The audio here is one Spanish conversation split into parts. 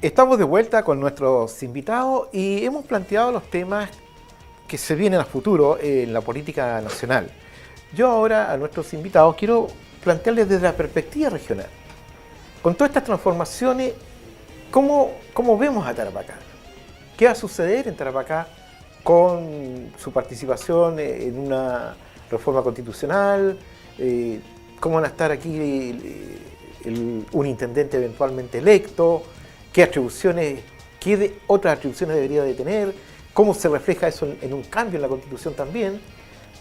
Estamos de vuelta con nuestros invitados y hemos planteado los temas que se vienen a futuro en la política nacional. Yo ahora a nuestros invitados quiero plantearles desde la perspectiva regional. Con todas estas transformaciones, ¿cómo vemos a Tarapacá? ¿Qué va a suceder en Tarapacá con su participación en una reforma constitucional? ¿Cómo van a estar aquí un intendente eventualmente electo? ¿Qué atribuciones, otras atribuciones debería de tener? ¿Cómo se refleja eso en un cambio en la Constitución también?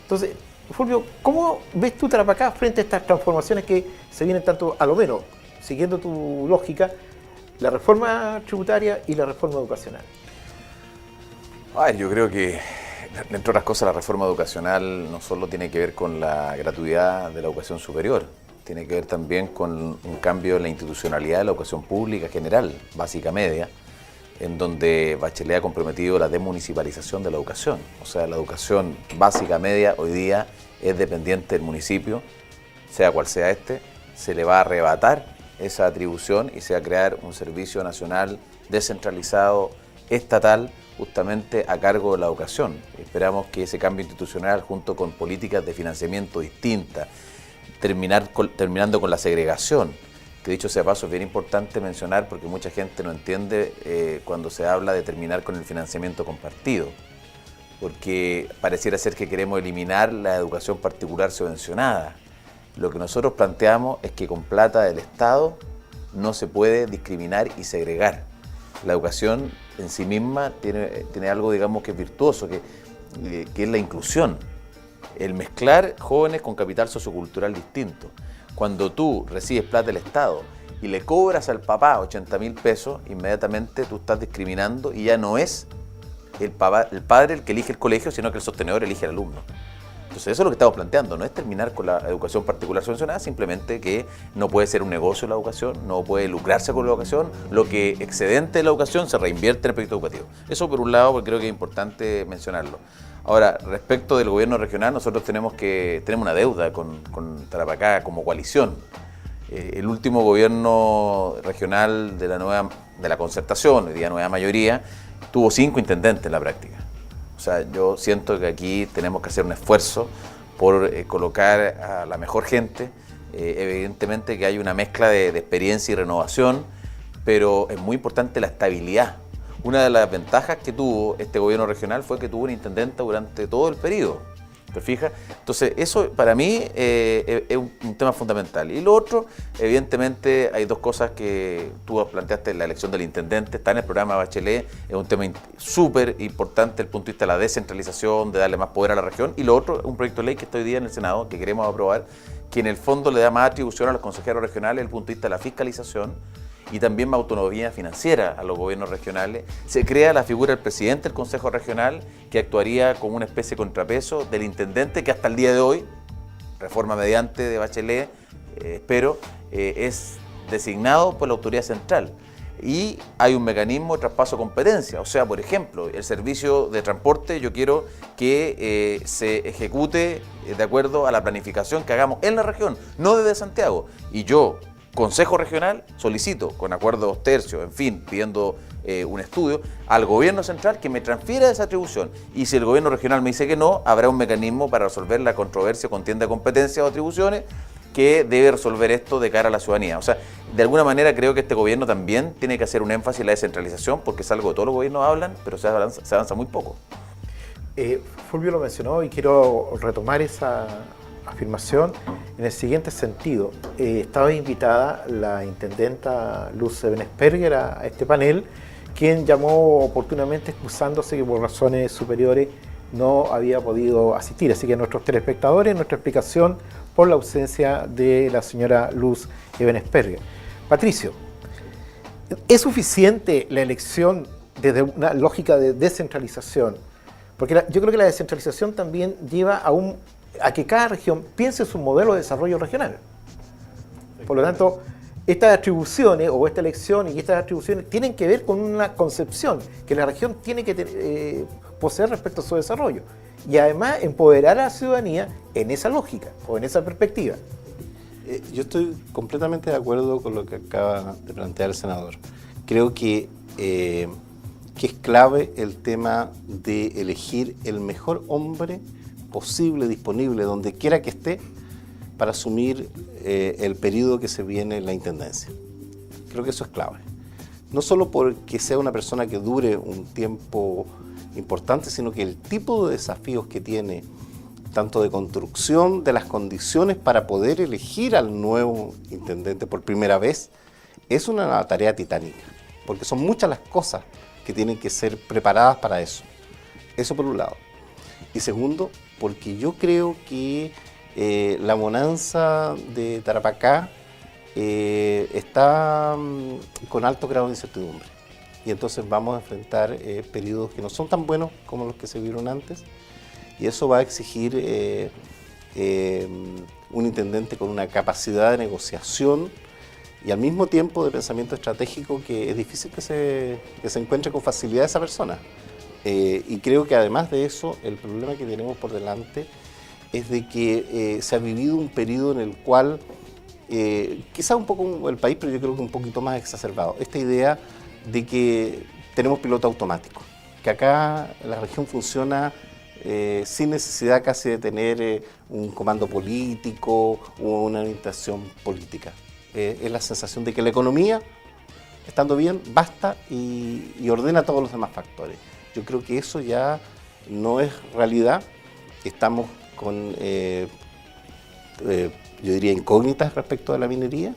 Entonces, Fulvio, ¿cómo ves tú Tarapacá frente a estas transformaciones que se vienen tanto, a lo menos, siguiendo tu lógica, la reforma tributaria y la reforma educacional? Yo creo que, entre otras cosas, la reforma educacional no solo tiene que ver con la gratuidad de la educación superior, tiene que ver también con un cambio en la institucionalidad de la educación pública general, básica media, en donde Bachelet ha comprometido la desmunicipalización de la educación. O sea, la educación básica media hoy día es dependiente del municipio, sea cual sea se le va a arrebatar esa atribución y se va a crear un servicio nacional descentralizado, estatal, justamente a cargo de la educación. Esperamos que ese cambio institucional, junto con políticas de financiamiento distintas, terminando con la segregación, que dicho sea paso es bien importante mencionar porque mucha gente no entiende cuando se habla de terminar con el financiamiento compartido, porque pareciera ser que queremos eliminar la educación particular subvencionada. Lo que nosotros planteamos es que con plata del Estado no se puede discriminar y segregar. La educación en sí misma tiene algo, digamos, que es virtuoso, que es la inclusión. El mezclar jóvenes con capital sociocultural distinto. Cuando tú recibes plata del Estado y le cobras al papá 80.000 pesos, inmediatamente tú estás discriminando y ya no es el padre el que elige el colegio, sino que el sostenedor elige al alumno. Entonces eso es lo que estamos planteando, no es terminar con la educación particular subvencionada, simplemente que no puede ser un negocio la educación, no puede lucrarse con la educación, lo que excedente de la educación se reinvierte en el proyecto educativo. Eso por un lado, porque creo que es importante mencionarlo. Ahora, respecto del gobierno regional, nosotros tenemos una deuda con Tarapacá como coalición. El último gobierno regional de la concertación, hoy día nueva mayoría, tuvo 5 intendentes en la práctica. O sea, yo siento que aquí tenemos que hacer un esfuerzo por colocar a la mejor gente. Evidentemente que hay una mezcla de experiencia y renovación, pero es muy importante la estabilidad. Una de las ventajas que tuvo este gobierno regional fue que tuvo una intendenta durante todo el periodo. ¿Te fijas? Entonces, eso para mí es un tema fundamental. Y lo otro, evidentemente, hay dos cosas que tú planteaste: la elección del intendente, está en el programa Bachelet, es un tema súper importante desde el punto de vista de la descentralización, de darle más poder a la región. Y lo otro, un proyecto de ley que está hoy día en el Senado, que queremos aprobar, que en el fondo le da más atribución a los consejeros regionales desde el punto de vista de la fiscalización y también más autonomía financiera a los gobiernos regionales. Se crea la figura del presidente del Consejo Regional, que actuaría como una especie de contrapeso del intendente, que hasta el día de hoy, reforma mediante de Bachelet, es designado por la autoridad central. Y hay un mecanismo de traspaso de competencia. O sea, por ejemplo, el servicio de transporte, yo quiero que se ejecute de acuerdo a la planificación que hagamos en la región, no desde Santiago. Y yo, Consejo Regional, solicito, con acuerdos tercios, en fin, pidiendo un estudio, al gobierno central que me transfiera esa atribución. Y si el gobierno regional me dice que no, habrá un mecanismo para resolver la controversia, contienda de competencias o atribuciones, que debe resolver esto de cara a la ciudadanía. O sea, de alguna manera creo que este gobierno también tiene que hacer un énfasis en la descentralización, porque es algo que todos los gobiernos hablan, pero se avanza muy poco. Fulvio lo mencionó y quiero retomar esa afirmación en el siguiente sentido. Estaba invitada la intendenta Luz Ebenesperger a este panel, quien llamó oportunamente excusándose que por razones superiores no había podido asistir. Así que a nuestros telespectadores, nuestra explicación por la ausencia de la señora Luz Ebenesperger. Patricio, ¿es suficiente la elección desde una lógica de descentralización? Porque yo creo que la descentralización también lleva a que cada región piense su modelo de desarrollo regional. Por lo tanto, estas atribuciones o esta elección y estas atribuciones tienen que ver con una concepción que la región tiene que poseer respecto a su desarrollo y además empoderar a la ciudadanía en esa lógica o en esa perspectiva. Yo estoy completamente de acuerdo con lo que acaba de plantear el senador. Creo que es clave el tema de elegir el mejor hombre posible, disponible, donde quiera que esté, para asumir el periodo que se viene en la intendencia. Creo que eso es clave. No solo porque sea una persona que dure un tiempo importante, sino que el tipo de desafíos que tiene, tanto de construcción de las condiciones para poder elegir al nuevo intendente por primera vez, es una tarea titánica, porque son muchas las cosas que tienen que ser preparadas para eso. Eso por un lado. Y segundo, porque yo creo que la bonanza de Tarapacá está con alto grado de incertidumbre. Y entonces vamos a enfrentar periodos que no son tan buenos como los que se vieron antes. Y eso va a exigir un intendente con una capacidad de negociación y al mismo tiempo de pensamiento estratégico que es difícil que se encuentre con facilidad esa persona. Y creo que además de eso, el problema que tenemos por delante es de que se ha vivido un periodo en el cual, quizá un poco el país, pero yo creo que un poquito más exacerbado, esta idea de que tenemos piloto automático, que acá la región funciona sin necesidad casi de tener un comando político o una orientación política. Es la sensación de que la economía, estando bien, basta y ordena todos los demás factores. Yo creo que eso ya no es realidad. Estamos con, yo diría, incógnitas respecto a la minería.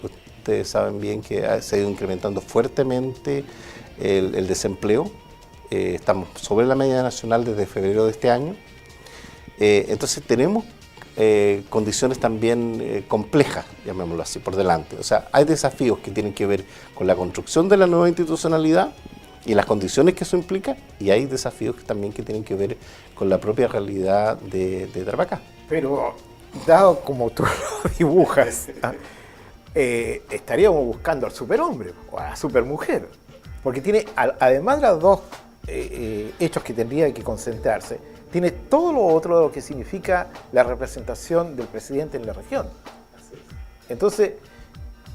Ustedes saben bien que se ha ido incrementando fuertemente el desempleo. Estamos sobre la media nacional desde febrero de este año. Entonces tenemos condiciones también complejas, llamémoslo así, por delante. O sea, hay desafíos que tienen que ver con la construcción de la nueva institucionalidad y las condiciones que eso implica, y hay desafíos también que tienen que ver con la propia realidad de Tarapacá. Pero, dado como tú lo dibujas, estaríamos buscando al superhombre o a la supermujer, porque tiene, además de los dos hechos que tendría que concentrarse, tiene todo lo otro de lo que significa la representación del presidente en la región. Entonces,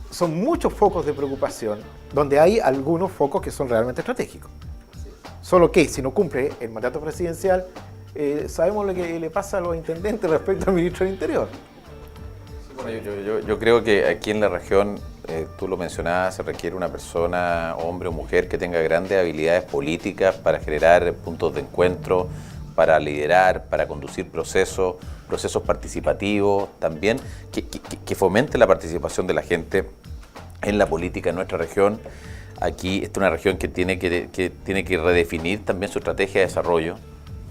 son muchos focos de preocupación, donde hay algunos focos que son realmente estratégicos. Solo que, si no cumple el mandato presidencial, sabemos lo que le pasa a los intendentes respecto al ministro del Interior. Bueno, yo creo que aquí en la región, tú lo mencionabas, se requiere una persona, hombre o mujer, que tenga grandes habilidades políticas para generar puntos de encuentro, para liderar, para conducir procesos participativos también, que fomente la participación de la gente en la política en nuestra región. Aquí esta es una región que tiene que redefinir también su estrategia de desarrollo.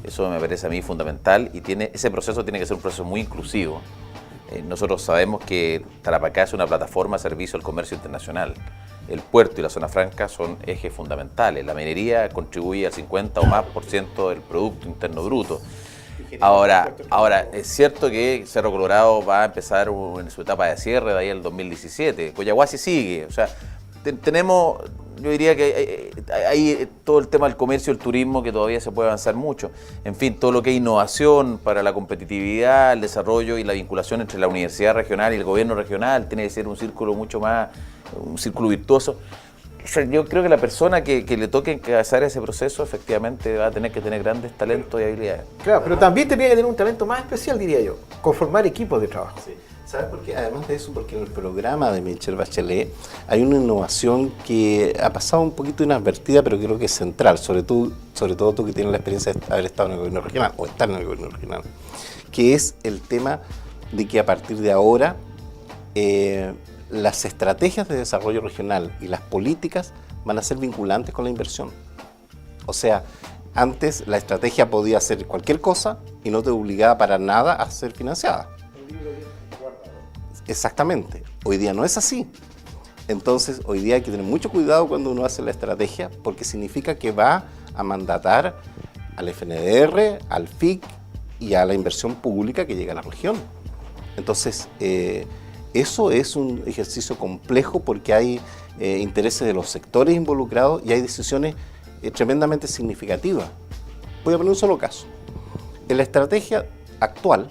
Eso me parece a mí fundamental, y ese proceso tiene que ser un proceso muy inclusivo. Nosotros sabemos que Tarapacá es una plataforma de servicio al comercio internacional. El puerto y la zona franca son ejes fundamentales. La minería contribuye al 50 o más % del Producto Interno Bruto. Ahora, es cierto que Cerro Colorado va a empezar en su etapa de cierre de ahí el 2017. Collahuasi sigue. O sea, tenemos, yo diría que hay todo el tema del comercio y el turismo que todavía se puede avanzar mucho. En fin, todo lo que es innovación para la competitividad, el desarrollo y la vinculación entre la universidad regional y el gobierno regional tiene que ser un círculo mucho más, un círculo virtuoso. O sea, yo creo que la persona que le toque encabezar ese proceso efectivamente va a tener que tener grandes talentos y habilidades. Claro, pero también tendría que tener un talento más especial, diría yo, conformar equipos de trabajo. Sí. ¿Sabes por qué? Además de eso, porque en el programa de Michelle Bachelet hay una innovación que ha pasado un poquito inadvertida, pero creo que es central, sobre todo tú que tienes la experiencia de haber estado en el gobierno regional, o estar en el gobierno regional, que es el tema de que a partir de ahora las estrategias de desarrollo regional y las políticas van a ser vinculantes con la inversión. O sea, antes la estrategia podía hacer cualquier cosa y no te obligaba para nada a ser financiada. Exactamente. Hoy día no es así. Entonces, hoy día hay que tener mucho cuidado cuando uno hace la estrategia, porque significa que va a mandatar al FNDR, al FIC y a la inversión pública que llega a la región. Entonces, eso es un ejercicio complejo porque hay intereses de los sectores involucrados y hay decisiones tremendamente significativas. Voy a poner un solo caso. En la estrategia actual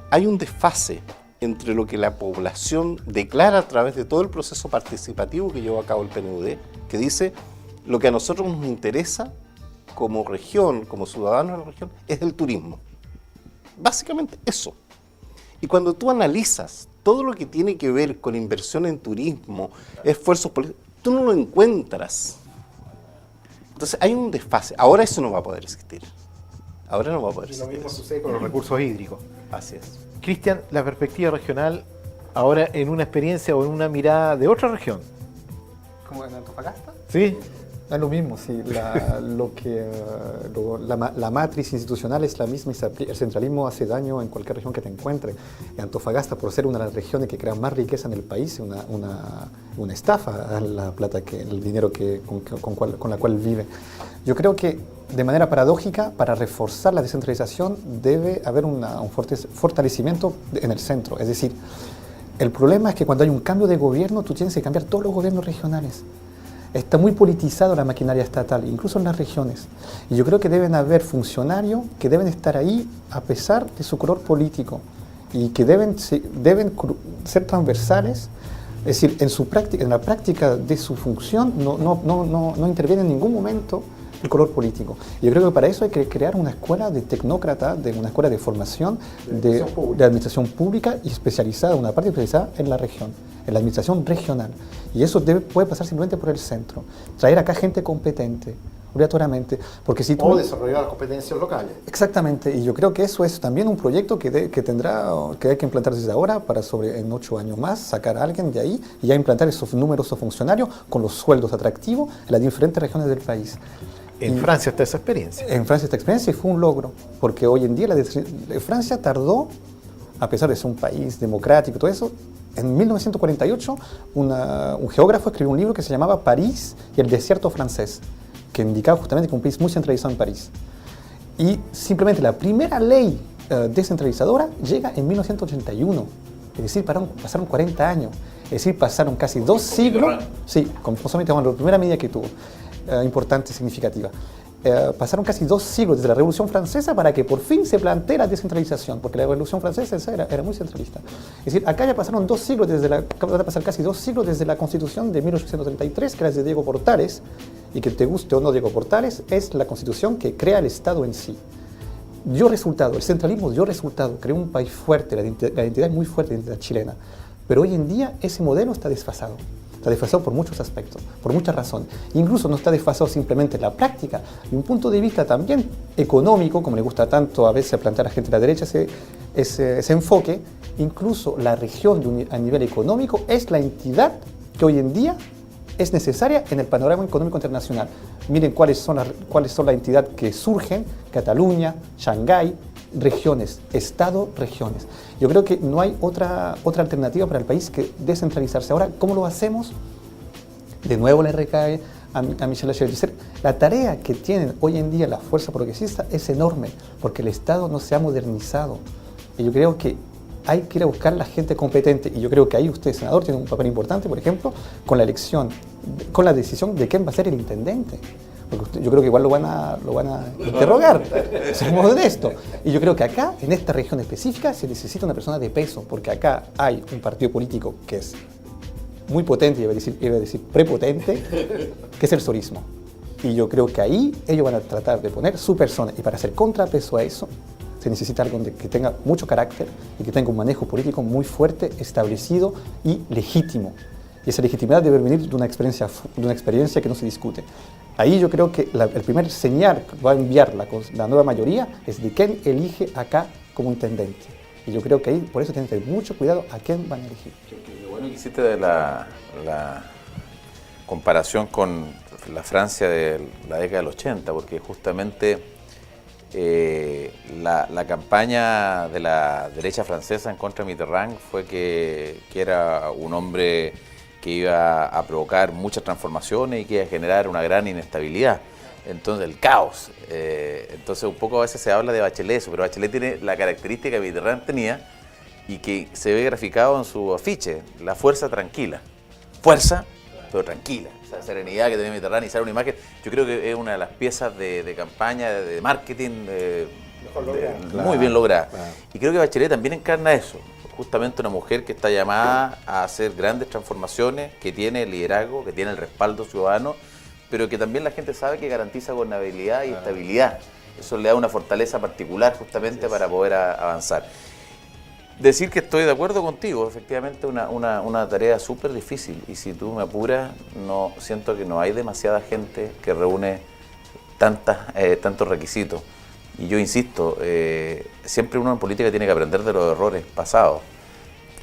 hay un desfase entre lo que la población declara a través de todo el proceso participativo que llevó a cabo el PNUD, que dice lo que a nosotros nos interesa como región, como ciudadanos de la región, es el turismo. Básicamente eso. Y cuando tú analizas todo lo que tiene que ver con inversión en turismo, esfuerzos políticos, tú no lo encuentras. Entonces hay un desfase. Ahora eso no va a poder existir. Ahora no va a poder existir. Lo mismo sucede con los recursos hídricos. Así es. Cristian, la perspectiva regional, ahora en una experiencia o en una mirada de otra región. ¿Como en Antofagasta? ¿Sí? Es lo mismo, sí. La matriz institucional es la misma y el centralismo hace daño en cualquier región que te encuentre. En Antofagasta, por ser una de las regiones que crea más riqueza en el país, es una estafa a la plata, el dinero con la cual vive. Yo creo que de manera paradójica, para reforzar la descentralización debe haber un fortalecimiento en el centro. Es decir, el problema es que cuando hay un cambio de gobierno, tú tienes que cambiar todos los gobiernos regionales. Está muy politizada la maquinaria estatal, incluso en las regiones. Y yo creo que deben haber funcionarios que deben estar ahí a pesar de su color político y que deben ser transversales, es decir, en la práctica de su función no interviene en ningún momento el color político. Y yo creo que para eso hay que crear una escuela de tecnócrata, una escuela de formación de administración pública y especializada, una parte especializada en la región, en la administración regional. Y eso puede pasar simplemente por el centro. Traer acá gente competente, obligatoriamente, porque si tú... O desarrollar las competencias locales. Exactamente, y yo creo que eso es también un proyecto que hay que implantar desde ahora para en 8 años más sacar a alguien de ahí y ya implantar esos numerosos funcionarios con los sueldos atractivos en las diferentes regiones del país. En Francia está esa experiencia. En Francia esta experiencia y fue un logro, porque hoy en día Francia tardó, a pesar de ser un país democrático y todo eso, en 1948 un geógrafo escribió un libro que se llamaba París y el desierto francés, que indicaba justamente que un país muy centralizado en París. Y simplemente la primera ley descentralizadora llega en 1981, es decir, pasaron 40 años, es decir, pasaron casi 2 siglos, sí, con la primera medida que tuvo. Importante, significativa. Pasaron casi 2 siglos desde la Revolución Francesa para que por fin se plantee la descentralización, porque la Revolución Francesa era muy centralista. Es decir, acá ya pasaron 2 siglos, van a pasar casi 2 siglos desde la Constitución de 1833, que era de Diego Portales, y que te guste o no Diego Portales, es la Constitución que crea el Estado en sí. Dio resultado, el centralismo dio resultado, creó un país fuerte, la identidad es muy fuerte, la identidad chilena, pero hoy en día ese modelo está desfasado. Está desfasado por muchos aspectos, por muchas razones. Incluso no está desfasado simplemente en la práctica. Y un punto de vista también económico, como le gusta tanto a veces plantear a la gente de la derecha ese enfoque, incluso la región a nivel económico es la entidad que hoy en día es necesaria en el panorama económico internacional. Miren cuáles son las entidades que surgen: Cataluña, Shanghái, regiones, Estado-regiones. Yo creo que no hay otra alternativa para el país que descentralizarse. Ahora, ¿cómo lo hacemos? De nuevo le recae a Michel Bachelet. La tarea que tienen hoy en día la fuerza progresista es enorme, porque el Estado no se ha modernizado. Y yo creo que hay que ir a buscar la gente competente. Y yo creo que ahí usted, senador, tiene un papel importante, por ejemplo, con la elección, con la decisión de quién va a ser el intendente. Porque yo creo que igual lo van a interrogar, seamos honestos. Y yo creo que acá, en esta región específica, se necesita una persona de peso, porque acá hay un partido político que es muy potente, iba a decir prepotente, que es el sorismo. Y yo creo que ahí ellos van a tratar de poner su persona, y para hacer contrapeso a eso, se necesita algo que tenga mucho carácter y que tenga un manejo político muy fuerte, establecido y legítimo. Y esa legitimidad debe venir de una experiencia que no se discute. Ahí yo creo que el primer señal que va a enviar la nueva mayoría es de quién elige acá como intendente. Y yo creo que ahí, por eso tienen que tener mucho cuidado a quién van a elegir. Qué bueno que hiciste de la comparación con la Francia de la década del 80, porque justamente la campaña de la derecha francesa en contra de Mitterrand fue que era un hombre que iba a provocar muchas transformaciones y que iba a generar una gran inestabilidad, entonces el caos. Entonces un poco a veces se habla de Bachelet, pero Bachelet tiene la característica que Mitterrand tenía y que se ve graficado en su afiche: la fuerza tranquila. Fuerza, pero tranquila. Esa serenidad que tenía Mitterrand y sale una imagen, yo creo que es una de las piezas de campaña, de marketing muy bien lograda. Claro. Y creo que Bachelet también encarna eso. justamente una mujer que está llamada a hacer grandes transformaciones, que tiene el liderazgo, que tiene el respaldo ciudadano, pero que también la gente sabe que garantiza gobernabilidad y estabilidad. Eso le da una fortaleza particular justamente para poder avanzar. Decir que estoy de acuerdo contigo, efectivamente una tarea súper difícil, y si tú me apuras, no siento que no hay demasiada gente que reúne tantos requisitos. Y yo insisto, siempre uno en política tiene que aprender de los errores pasados.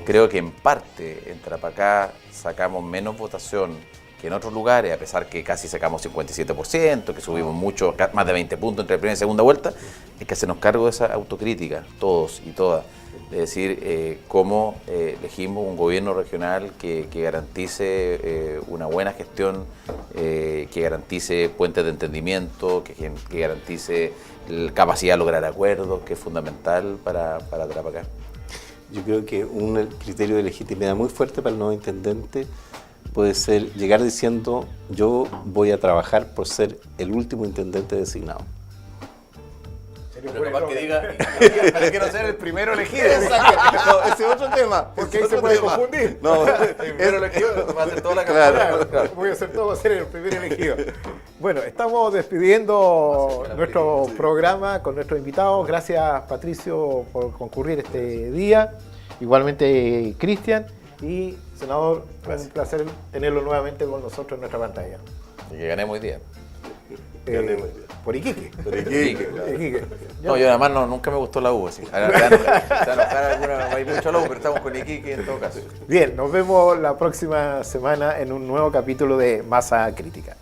Creo que en parte en Tarapacá sacamos menos votación que en otros lugares, a pesar que casi sacamos 57%, que subimos mucho, más de 20 puntos entre primera y segunda vuelta. Es que hacernos cargo de esa autocrítica, todos y todas, de decir cómo elegimos un gobierno regional que garantice una buena gestión, que garantice puentes de entendimiento, que garantice capacidad de lograr acuerdos, que es fundamental para Tarapacá. Yo creo que un criterio de legitimidad muy fuerte para el nuevo intendente puede ser llegar diciendo: yo voy a trabajar por ser el último intendente designado. Pero para que diga, yo quiero ser el primero elegido. No, ese es otro tema. Porque ahí se puede confundir. No, El primero elegido va a hacer toda la Claro. campaña. Voy a hacer todo, ser el primer elegido. Bueno, estamos despidiendo nuestro programa con nuestros invitados. Gracias, Patricio, por concurrir este día. Igualmente, Cristian. Y, senador, un placer tenerlo nuevamente con nosotros en nuestra pantalla. Y que ganemos hoy día. Por Iquique. Iquique. Iquique. No, yo además nunca me gustó la U, así. Hay mucho la U, pero estamos con Iquique en todo caso. Bien, nos vemos la próxima semana en un nuevo capítulo de Masa Crítica.